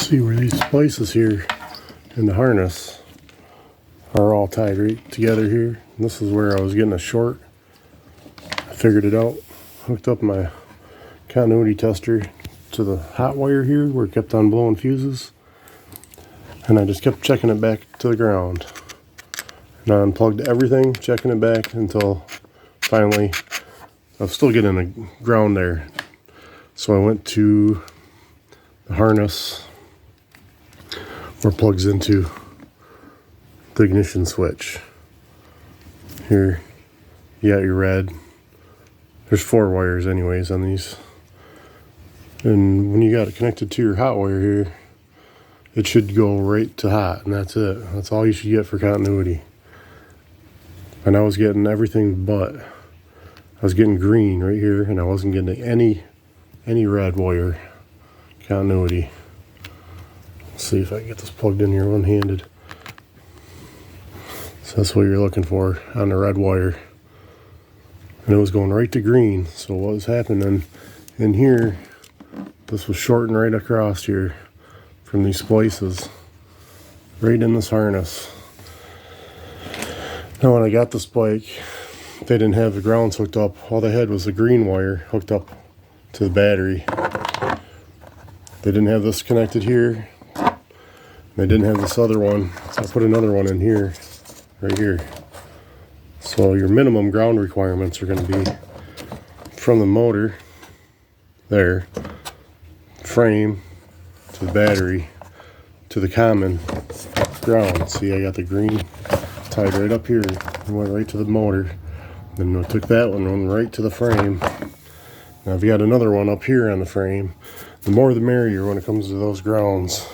See where these splices here in the harness are all tied right together here. And this is where I was getting a short. I figured it out. Hooked up my continuity tester to the hot wire here where it kept on blowing fuses. And I just kept checking it back to the ground. And I unplugged everything, checking it back until finally I was still getting a ground there. So I went to the harness where it plugs into the ignition switch. Here you got your red. There's 4 wires anyways on these. And when you got it connected to your hot wire here, it should go right to hot, and that's it. That's all you should get for continuity. And I was getting everything but. I was getting green right here, and I wasn't getting any red wire continuity. Let's see if I can get this plugged in here one-handed. So that's what you're looking for on the red wire. And it was going right to green. So what was happening in here, this was shorting right across here from these splices, right in this harness. Now when I got this bike, they didn't have the grounds hooked up. All they had was the green wire hooked up to the battery. They didn't have this connected here. They didn't have this other one. So I put another one in here, right here. So your minimum ground requirements are going to be from the motor, there, frame, to the battery, to the common ground. See, I got the green tied right up here. It went right to the motor. Then I took that one, went right to the frame. Now I've got another one up here on the frame. The more the merrier when it comes to those grounds.